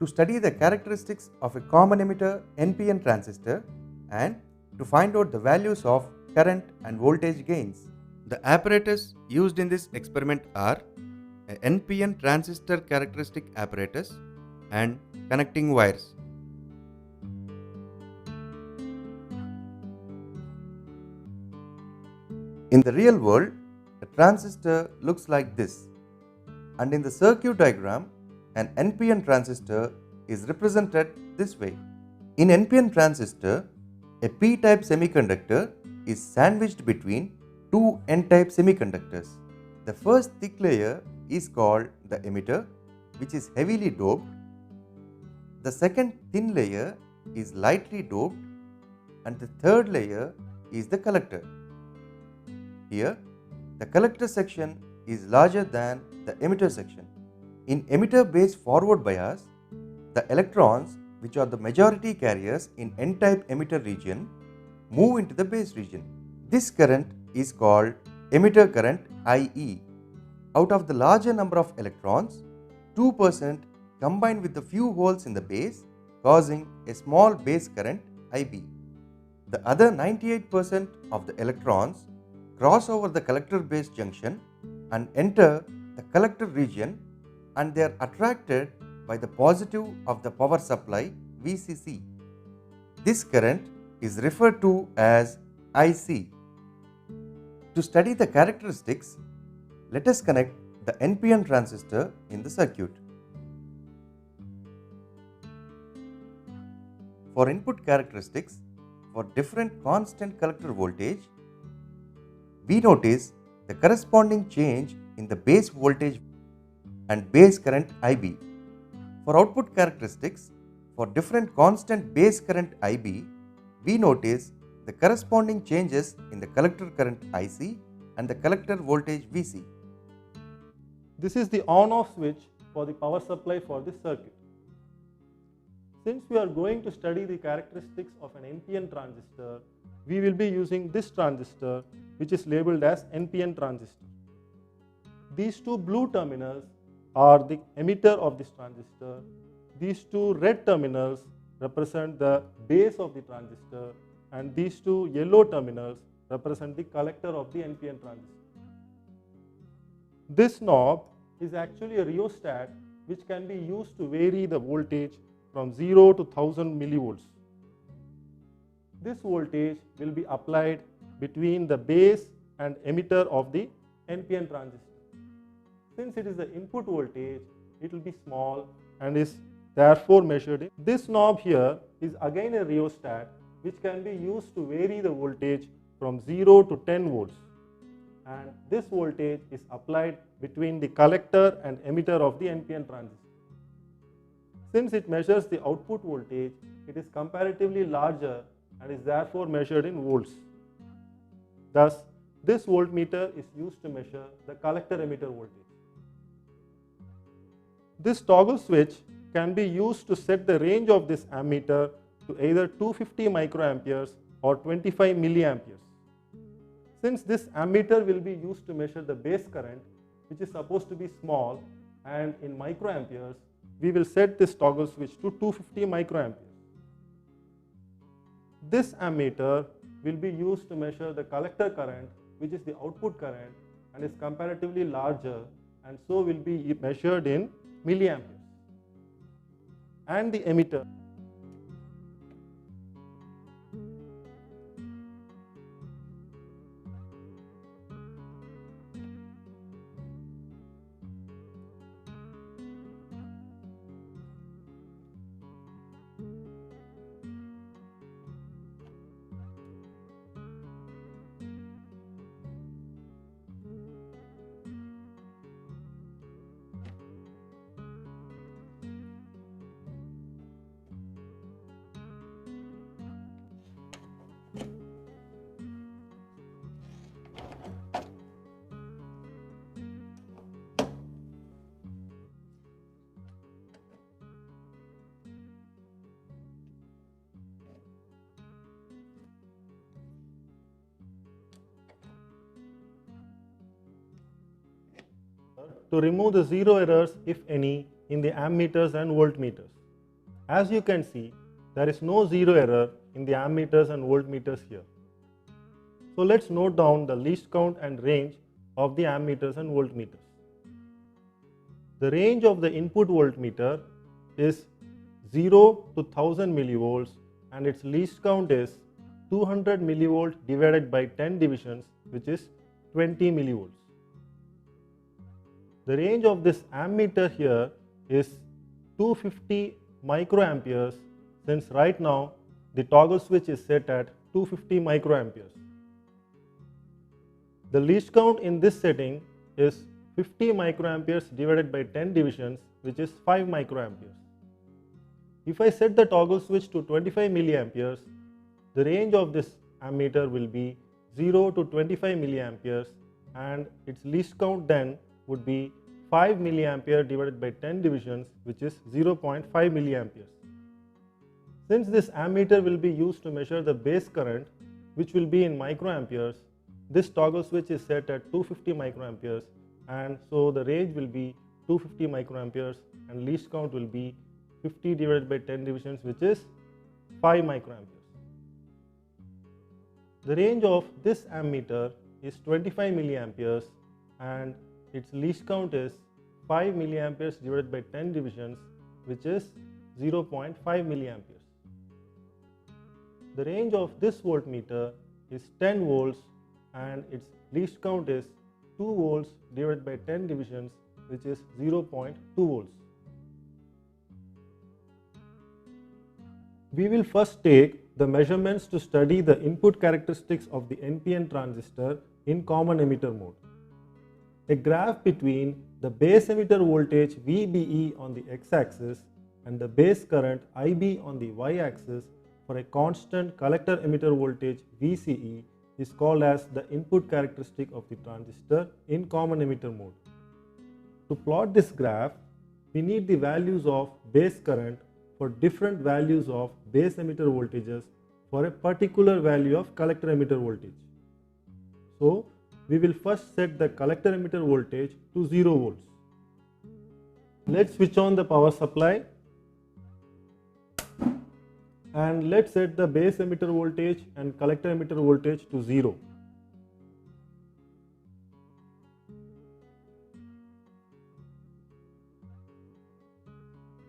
to study the characteristics of a common emitter NPN transistor and to find out the values of current and voltage gains. The apparatus used in this experiment are a NPN transistor characteristic apparatus and connecting wires. In the real world, a transistor looks like this, and in the circuit diagram, an NPN transistor is represented this way. In NPN transistor, a p-type semiconductor is sandwiched between two n-type semiconductors. The first thick layer is called the emitter, which is heavily doped. The second thin layer is lightly doped, and the third layer is the collector. Here, the collector section is larger than the emitter section. In emitter-based forward bias, the electrons, which are the majority carriers in n-type emitter region, move into the base region. This current is called emitter current IE. Out of the larger number of electrons, 2% combine with the few holes in the base, causing a small base current IB. The other 98% of the electrons cross over the collector base junction and enter the collector region, and they are attracted by the positive of the power supply VCC. This current is referred to as IC. To study the characteristics, let us connect the NPN transistor in the circuit. For input characteristics for different constant collector voltage, we notice the corresponding change in the base voltage and base current IB. For output characteristics for different constant base current IB, we notice the corresponding changes in the collector current IC and the collector voltage VC. This is the on-off switch for the power supply for this circuit. Since we are going to study the characteristics of an NPN transistor, we will be using this transistor, which is labeled as NPN transistor. These two blue terminals are the emitter of this transistor. These two red terminals represent the base of the transistor, and these two yellow terminals represent the collector of the NPN transistor. This knob is actually a rheostat which can be used to vary the voltage from 0 to 1000 millivolts. This voltage will be applied between the base and emitter of the NPN transistor. Since it is the input voltage, it will be small and is therefore measured in. This knob here is again a rheostat which can be used to vary the voltage from 0 to 10 volts. And this voltage is applied between the collector and emitter of the NPN transistor. Since it measures the output voltage, it is comparatively larger and is therefore measured in volts. Thus, this voltmeter is used to measure the collector emitter voltage. This toggle switch can be used to set the range of this ammeter to either 250 microamperes or 25 milliamperes. Since this ammeter will be used to measure the base current, which is supposed to be small and in microamperes, we will set this toggle switch to 250 microamperes. This ammeter will be used to measure the collector current, which is the output current, and is comparatively larger, and so will be measured in milliamperes. And the emitter. To remove the zero errors, if any, in the ammeters and voltmeters. As you can see, there is no zero error in the ammeters and voltmeters here. So let's note down the least count and range of the ammeters and voltmeters. The range of the input voltmeter is 0 to 1000 millivolts and its least count is 200 millivolt divided by 10 divisions, which is 20 millivolts. The range of this ammeter here is 250 microamperes, since right now the toggle switch is set at 250 microamperes. The least count in this setting is 50 microamperes divided by 10 divisions, which is 5 microamperes. If I set the toggle switch to 25 milliamperes, the range of this ammeter will be 0 to 25 milliamperes and its least count then would be 5 milliampere divided by 10 divisions, which is 0.5 milliamperes. Since this ammeter will be used to measure the base current, which will be in microamperes, this toggle switch is set at 250 microamperes, and so the range will be 250 microamperes and least count will be 50 divided by 10 divisions, which is 5 microamperes. The range of this ammeter is 25 milliamperes and its least count is 5 milliamperes divided by 10 divisions, which is 0.5 milliamperes. The range of this voltmeter is 10 volts and its least count is 2 volts divided by 10 divisions, which is 0.2 volts. We will first take the measurements to study the input characteristics of the NPN transistor in common emitter mode. A graph between the base emitter voltage VBE on the x-axis and the base current IB on the y-axis for a constant collector emitter voltage VCE is called as the input characteristic of the transistor in common emitter mode. To plot this graph, we need the values of base current for different values of base emitter voltages for a particular value of collector emitter voltage. So, we will first set the collector emitter voltage to 0 volts. Let's switch on the power supply and let's set the base emitter voltage and collector emitter voltage to 0.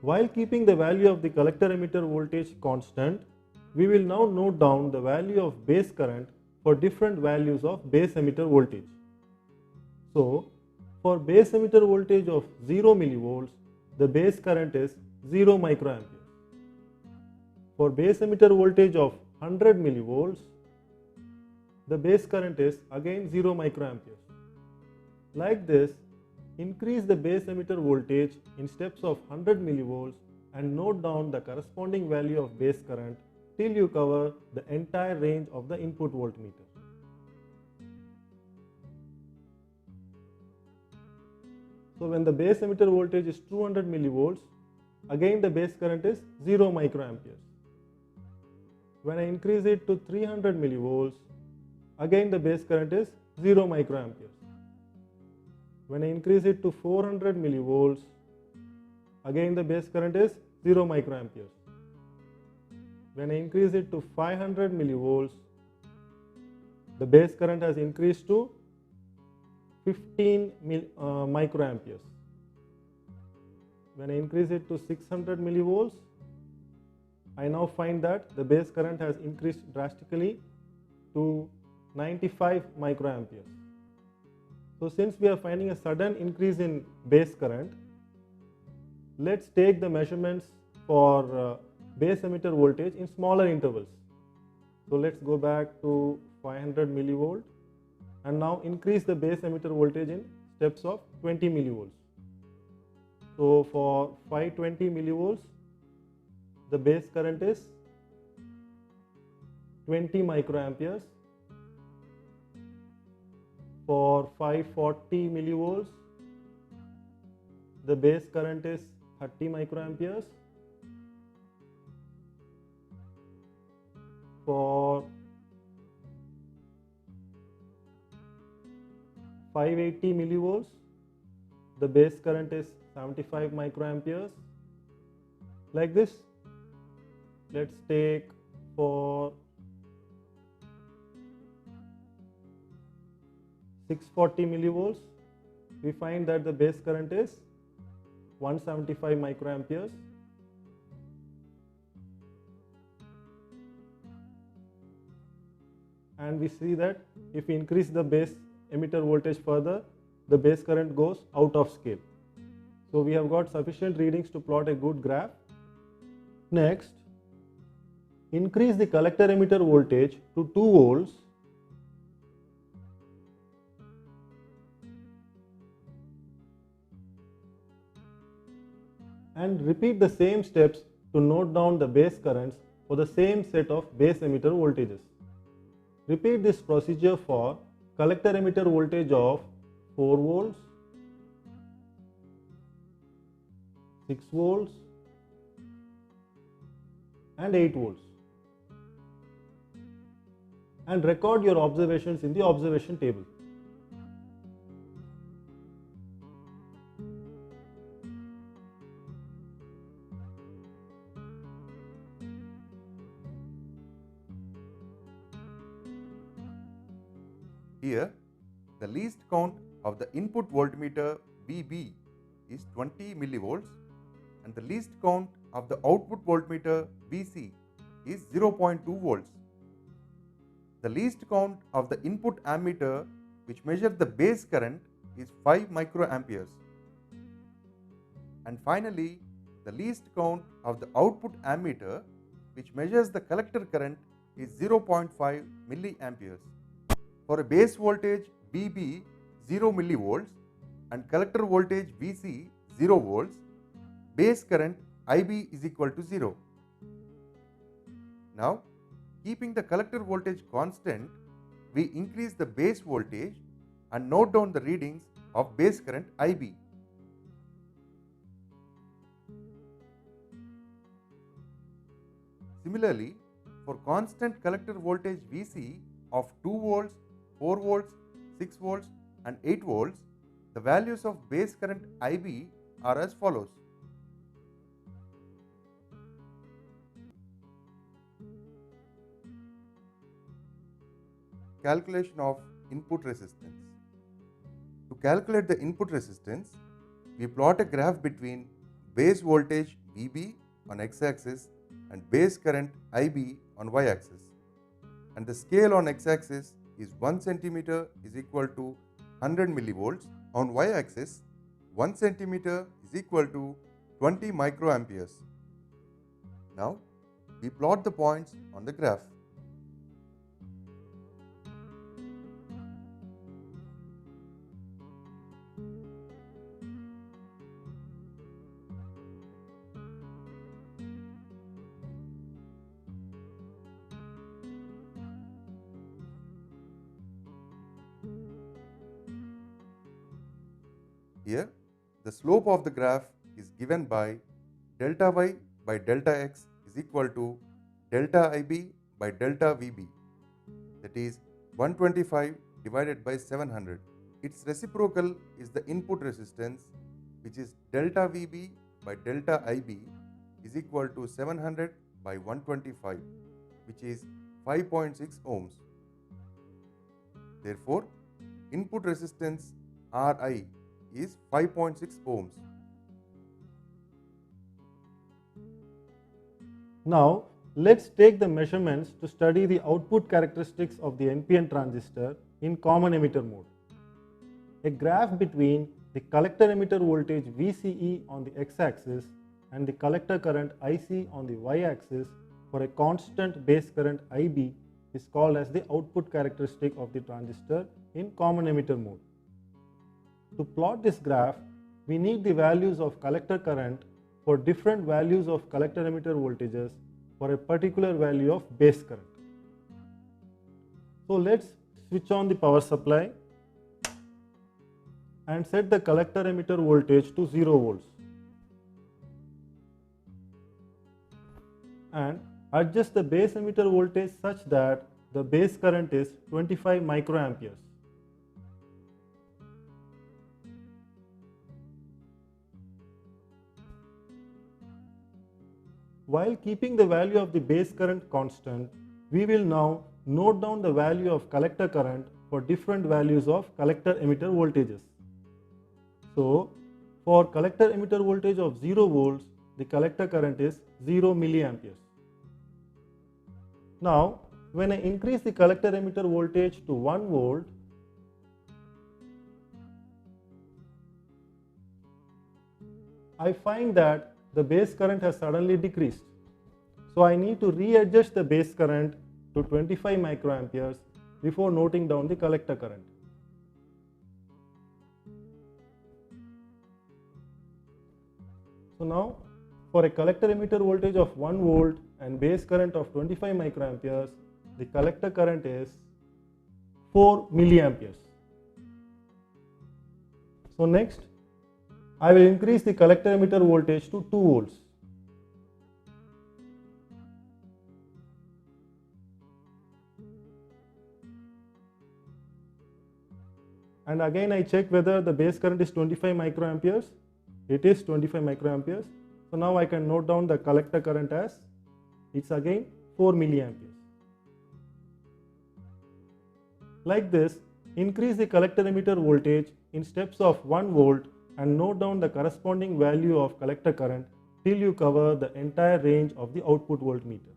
While keeping the value of the collector emitter voltage constant, we will now note down the value of base current for different values of base emitter voltage. So, for base emitter voltage of 0 millivolts, the base current is 0 microamperes. For base emitter voltage of 100 millivolts, the base current is again 0 microamperes. Like this, increase the base emitter voltage in steps of 100 millivolts and note down the corresponding value of base current till you cover the entire range of the input voltmeter. So when the base emitter voltage is 200 millivolts, again the base current is 0 microamperes. When I increase it to 300 millivolts, again the base current is 0 microamperes. When I increase it to 400 millivolts, again the base current is 0 microamperes. When I increase it to 500 millivolts, the base current has increased to 15 microamperes. When I increase it to 600 millivolts, I now find that the base current has increased drastically to 95 microamperes. So since we are finding a sudden increase in base current, let's take the measurements for base emitter voltage in smaller intervals. So let's go back to 500 millivolt and now increase the base emitter voltage in steps of 20 millivolts. So for 520 millivolts, the base current is 20 microamperes. For 540 millivolts, the base current is 30 microamperes. For 580 millivolts, the base current is 75 microamperes. Like this, let's take for 640 millivolts, we find that the base current is 175 microamperes. And we see that if we increase the base emitter voltage further, the base current goes out of scale. So we have got sufficient readings to plot a good graph. Next, increase the collector emitter voltage to 2 volts and repeat the same steps to note down the base currents for the same set of base emitter voltages. Repeat this procedure for collector emitter voltage of 4 volts, 6 volts and 8 volts, and record your observations in the observation table. Here, the least count of the input voltmeter VB is 20 millivolts and the least count of the output voltmeter VC is 0.2 volts. The least count of the input ammeter which measures the base current is 5 microamperes. And finally, the least count of the output ammeter which measures the collector current is 0.5 milliamperes. For a base voltage VB 0 millivolts and collector voltage VC 0 volts, base current IB is equal to 0. Now, keeping the collector voltage constant, we increase the base voltage and note down the readings of base current IB. Similarly, for constant collector voltage VC of 2 volts, 4 volts, 6 volts and 8 volts, the values of base current IB are as follows. Calculation of input resistance. To calculate the input resistance, we plot a graph between base voltage VB on x-axis and base current IB on y-axis. And the scale on x-axis is 1 centimeter is equal to 100 millivolts. On y-axis, 1 centimeter is equal to 20 microamperes. Now, we plot the points on the graph. Here, the slope of the graph is given by delta y by delta x is equal to delta IB by delta VB, that is 125 divided by 700. Its reciprocal is the input resistance, which is delta VB by delta IB is equal to 700 by 125, which is 5.6 ohms. Therefore, input resistance Ri is 5.6 ohms. Now, let's take the measurements to study the output characteristics of the NPN transistor in common emitter mode. A graph between the collector emitter voltage VCE on the x-axis and the collector current IC on the y-axis for a constant base current IB is called as the output characteristic of the transistor in common emitter mode. To plot this graph, we need the values of collector current for different values of collector emitter voltages for a particular value of base current. So let's switch on the power supply and set the collector emitter voltage to 0 volts and adjust the base emitter voltage such that the base current is 25 microamperes. while keeping the value of the base current constant, we will now note down the value of collector current for different values of collector emitter voltages. So, for collector emitter voltage of 0 volts, the collector current is 0 milliamperes. Now, when I increase the collector emitter voltage to 1 volt, I find that the base current has suddenly decreased. So I need to readjust the base current to 25 microamperes before noting down the collector current. So now, for a collector emitter voltage of 1 volt and base current of 25 microamperes, the collector current is 4 milliamperes. So next, I will increase the collector emitter voltage to 2 volts. And again I check whether the base current is 25 microamperes. It is 25 microamperes. So now I can note down the collector current as, it's again 4 milliamperes. Like this, increase the collector emitter voltage in steps of 1 volt and note down the corresponding value of collector current till you cover the entire range of the output voltmeter.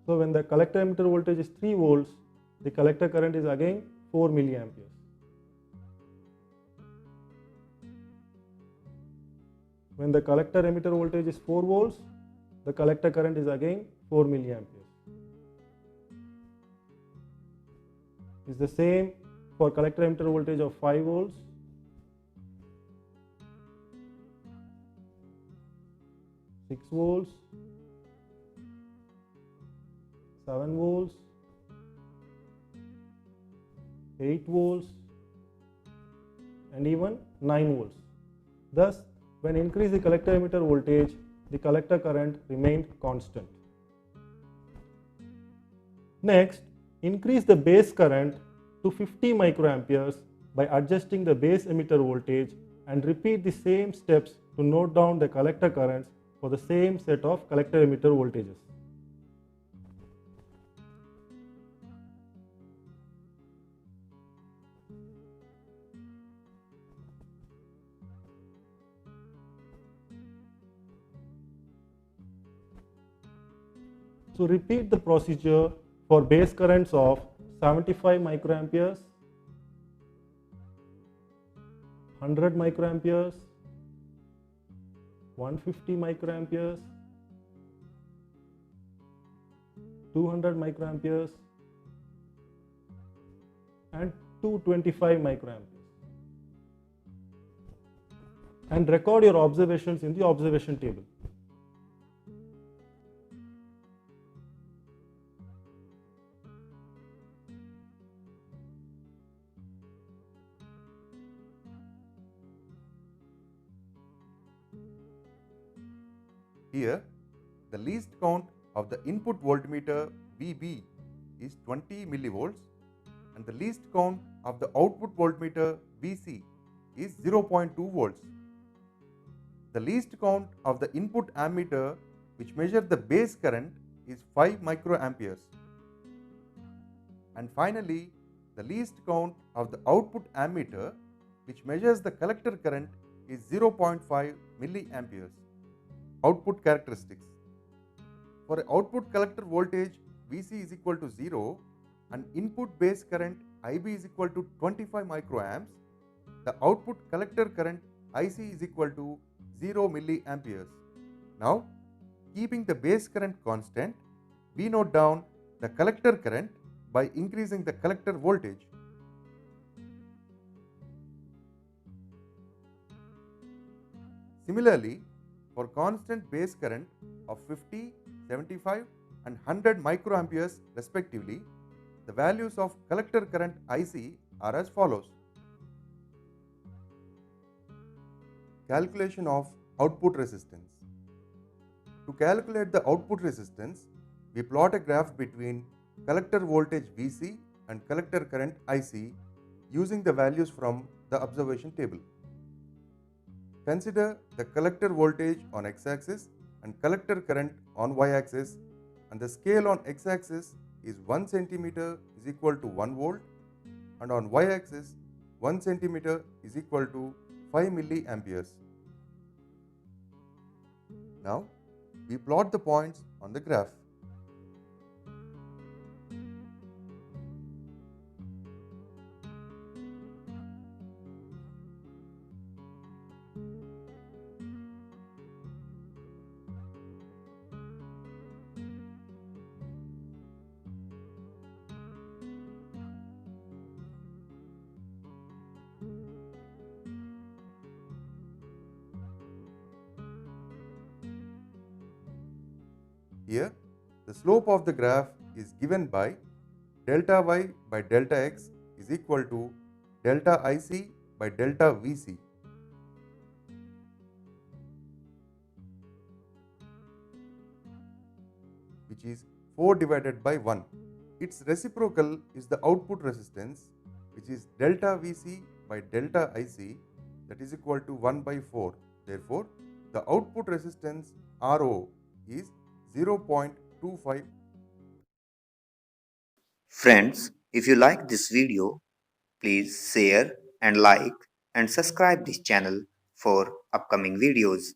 So when the collector emitter voltage is 3 volts, the collector current is again 4 milliamperes. When the collector emitter voltage is 4 volts, the collector current is again 4 milliamperes. Is the same for collector emitter voltage of 5 volts, 6 volts, 7 volts, 8 volts, and even 9 volts. Thus, when increase the collector emitter voltage, the collector current remained constant. Next, increase the base current to 50 microamperes by adjusting the base emitter voltage and repeat the same steps to note down the collector currents for the same set of collector emitter voltages. So repeat the procedure for base currents of 75 microamperes, 100 microamperes, 150 microamperes, 200 microamperes, and 225 microamperes. And record your observations in the observation table. Here, the least count of the input voltmeter VB is 20 millivolts and the least count of the output voltmeter VC is 0.2 volts. The least count of the input ammeter which measures the base current is 5 microamperes. And finally, the least count of the output ammeter which measures the collector current is 0.5 milliamperes. Output characteristics. For output collector voltage VC is equal to 0 and input base current IB is equal to 25 microamps, the output collector current IC is equal to 0 milliamperes. Now, keeping the base current constant, we note down the collector current by increasing the collector voltage. Similarly, for constant base current of 50, 75 and 100 microamperes respectively, the values of collector current IC are as follows. Calculation of output resistance. To calculate the output resistance, we plot a graph between collector voltage VC and collector current IC using the values from the observation table. Consider the collector voltage on x-axis and collector current on y-axis, and the scale on x-axis is 1 centimeter is equal to 1 volt, and on y-axis 1 centimeter is equal to 5 milliamperes. Now we plot the points on the graph. Here, the slope of the graph is given by delta y by delta x is equal to delta IC by delta VC. Which is 4 divided by 1. Its reciprocal is the output resistance, which is delta VC by delta IC, that is equal to 1 by 4. Therefore, the output resistance RO is 0.25. Friends, if you like this video, please share and like and subscribe this channel for upcoming videos.